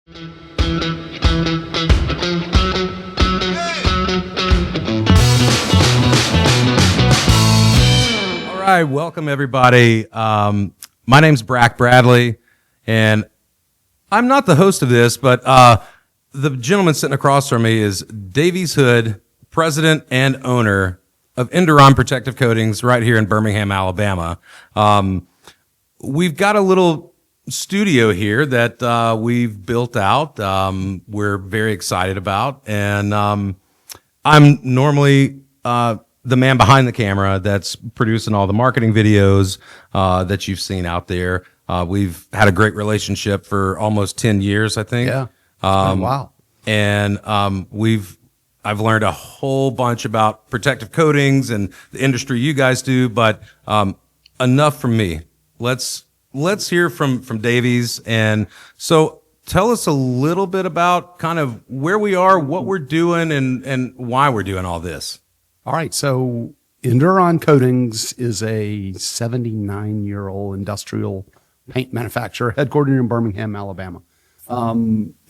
All right, welcome everybody. My name's Brack Bradley, and I'm not the host of this, but the gentleman sitting across from me is Davies Hood, president and owner of Induron Protective Coatings right here in Birmingham, Alabama. We've got a little studio here that we've built out. We're very excited about, and I'm normally the man behind the camera that's producing all the marketing videos that you've seen out there. We've had a great relationship for almost 10 years, I think. Yeah. Wow. And I've learned a whole bunch about protective coatings and the industry you guys do, but enough from me. Let's hear from Davies. And so tell us a little bit about kind of where we are, what we're doing, and why we're doing all this. All right. So Induron Coatings is a 79-year-old industrial paint manufacturer headquartered in Birmingham, Alabama.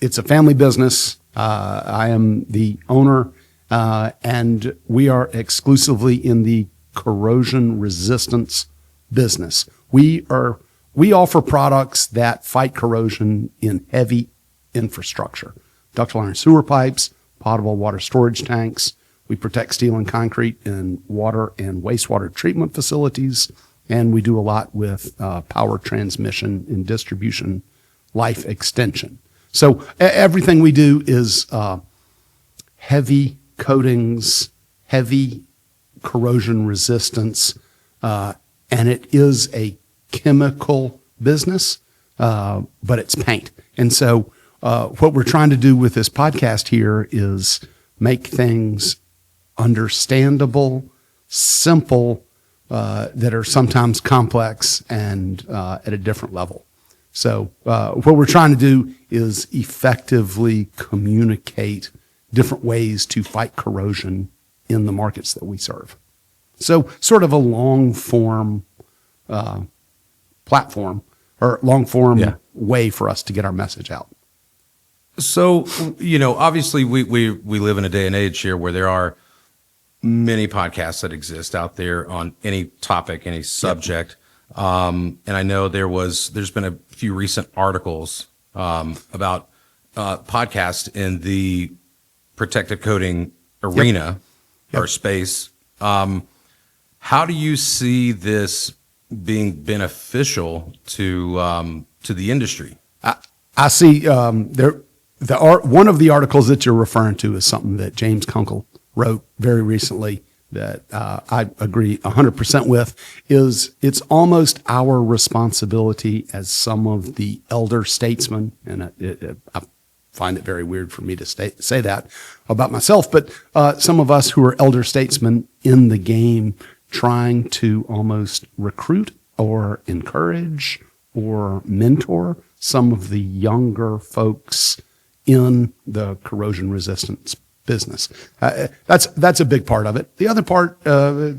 It's a family business. I am the owner, and we are exclusively in the corrosion resistance business. We offer products that fight corrosion in heavy infrastructure, ductile iron sewer pipes, potable water storage tanks. We protect steel and concrete in water and wastewater treatment facilities, and we do a lot with power transmission and distribution life extension. So everything we do is heavy coatings, heavy corrosion resistance, and it is a chemical business, but it's paint. And so what we're trying to do with this podcast here is make things understandable, simple, that are sometimes complex and at a different level. So what we're trying to do is effectively communicate different ways to fight corrosion in the markets that we serve. So sort of a long-form platform or long-form way for us to get our message out. So, obviously we live in a day and age here where there are many podcasts that exist out there on any topic, any subject. And I know there's been a few recent articles about podcasts in the protective coating arena or space. How do you see this being beneficial to the industry? I see one of the articles that you're referring to is something that James Kunkel wrote very recently that I agree 100% with. It's almost our responsibility as some of the elder statesmen, and I find it very weird for me to say that about myself, but some of us who are elder statesmen in the game trying to almost recruit or encourage or mentor some of the younger folks in the corrosion resistance business. That's a big part of it. The other part,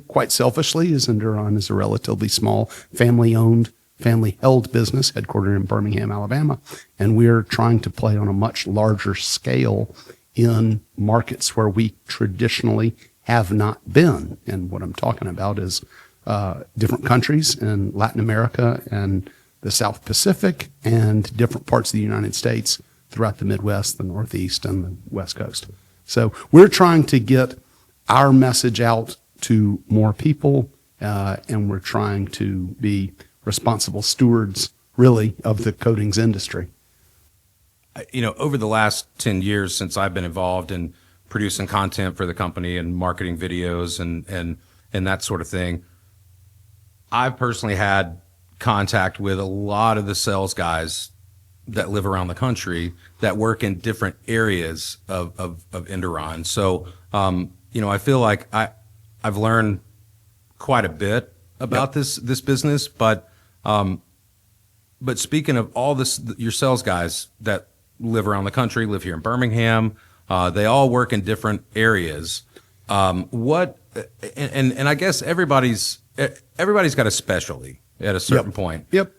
quite selfishly, is Induron is a relatively small family-owned, family-held business headquartered in Birmingham, Alabama, and we're trying to play on a much larger scale in markets where we traditionally have not been. And what I'm talking about is different countries in Latin America and the South Pacific and different parts of the United States throughout the Midwest, the Northeast, and the West Coast. So we're trying to get our message out to more people, and we're trying to be responsible stewards, really, of the coatings industry. Over the last 10 years since I've been involved in producing content for the company and marketing videos and that sort of thing, I've personally had contact with a lot of the sales guys that live around the country that work in different areas of Induron. So, I feel like I've learned quite a bit about this business, but speaking of all this, your sales guys that live around the country, live here in Birmingham, they all work in different areas. And I guess everybody's got a specialty at a certain point. Yep.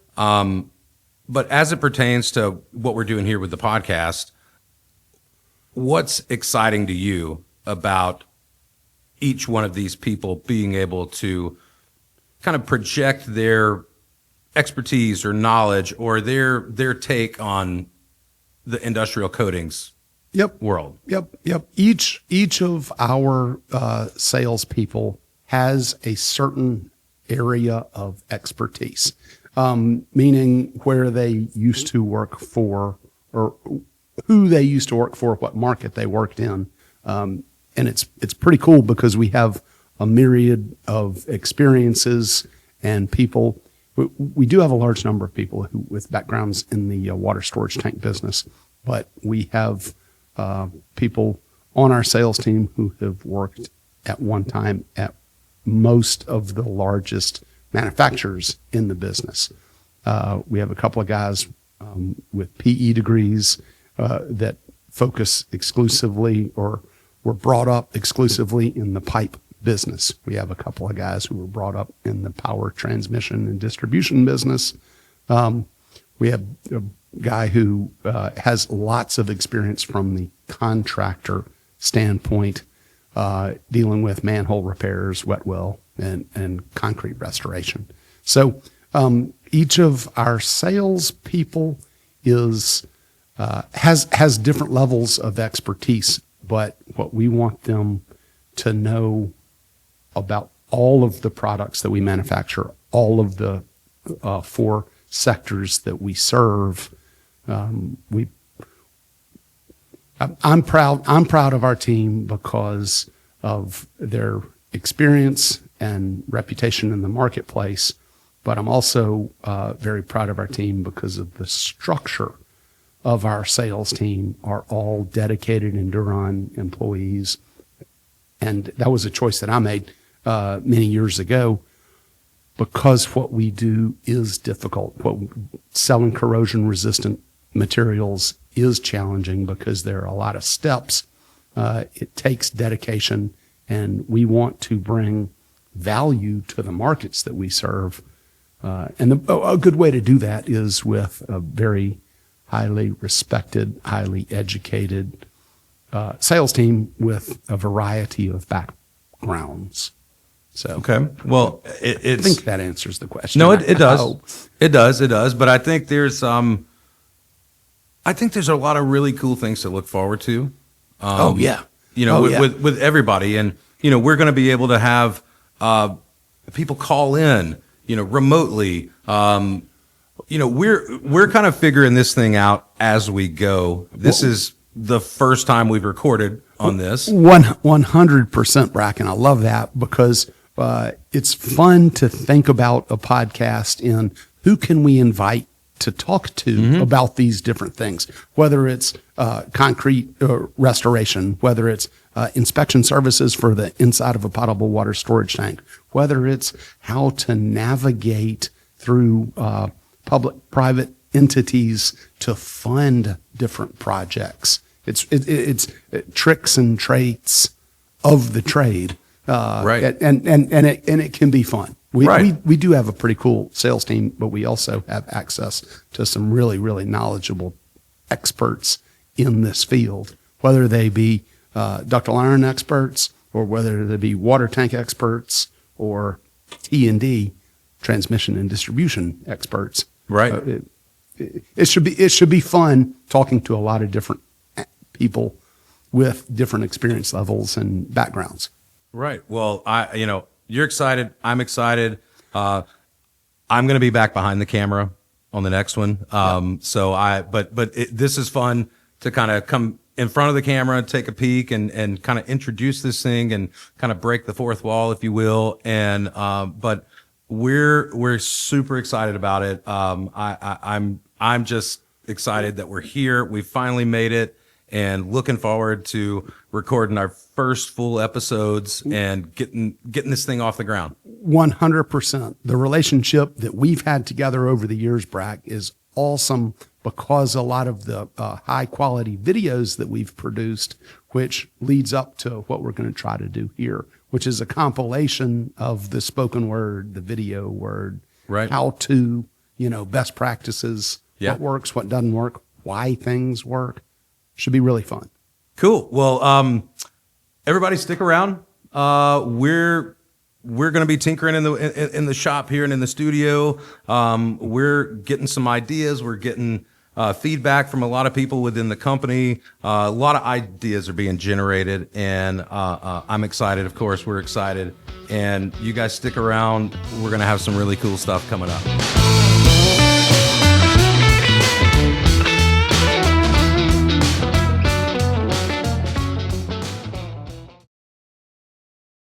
But as it pertains to what we're doing here with the podcast, what's exciting to you about each one of these people being able to kind of project their expertise or knowledge or their take on the industrial coatings world? Yep. Each of our salespeople has a certain area of expertise, meaning where they used to work for or who they used to work for, what market they worked in. And it's pretty cool because we have a myriad of experiences and people. We do have a large number of people with backgrounds in the water storage tank business, but we have people on our sales team who have worked at one time at most of the largest manufacturers in the business. We have a couple of guys with PE degrees that focus exclusively or were brought up exclusively in the pipe business. We have a couple of guys who were brought up in the power transmission and distribution business. We have a guy who has lots of experience from the contractor standpoint, dealing with manhole repairs, wet well, and concrete restoration. So each of our sales people has different levels of expertise, but what we want them to know about all of the products that we manufacture, all of the 4 sectors that we serve. I'm proud of our team because of their experience and reputation in the marketplace, but I'm also very proud of our team because of the structure of our sales team are all dedicated Induron employees. And that was a choice that I made many years ago because what we do is difficult. Selling corrosion-resistant materials is challenging because there are a lot of steps. It takes dedication, and we want to bring value to the markets that we serve. And a good way to do that is with a very highly respected, highly educated sales team with a variety of backgrounds. So, okay. Well, I think that answers the question. No, it does. It does. But I think there's a lot of really cool things to look forward to. With everybody, and we're going to be able to have people call in, remotely. We're kind of figuring this thing out as we go. This is the first time we've recorded on this. 100%, Bracken. I love that because it's fun to think about a podcast and who can we invite to talk to about these different things, whether it's concrete restoration, whether it's inspection services for the inside of a potable water storage tank, whether it's how to navigate through public-private entities to fund different projects. It's tricks and traits of the trade, right? And it can be fun. We do have a pretty cool sales team, but we also have access to some really, really knowledgeable experts in this field, whether they be ductile iron experts or whether they be water tank experts or T&D, transmission and distribution experts. Right. It should be fun talking to a lot of different people with different experience levels and backgrounds. Right. Well, you're excited. I'm excited. I'm going to be back behind the camera on the next one. This is fun to kind of come in front of the camera, take a peek and kind of introduce this thing and kind of break the fourth wall, if you will. And, but we're super excited about it. I'm just excited that we're here. We finally made it and looking forward to recording our first full episodes and getting this thing off the ground. 100%. The relationship that we've had together over the years, Brack, is awesome because a lot of the high quality videos that we've produced, which leads up to what we're going to try to do here, which is a compilation of the spoken word, the video word, right? How to, best practices Yeah. what works, what doesn't work, why things work. Should be really fun. Cool. Well, everybody stick around. We're going to be tinkering in the shop here and in the studio. We're getting some ideas. We're getting feedback from a lot of people within the company. A lot of ideas are being generated, and I'm excited. Of course, we're excited. And you guys stick around. We're going to have some really cool stuff coming up.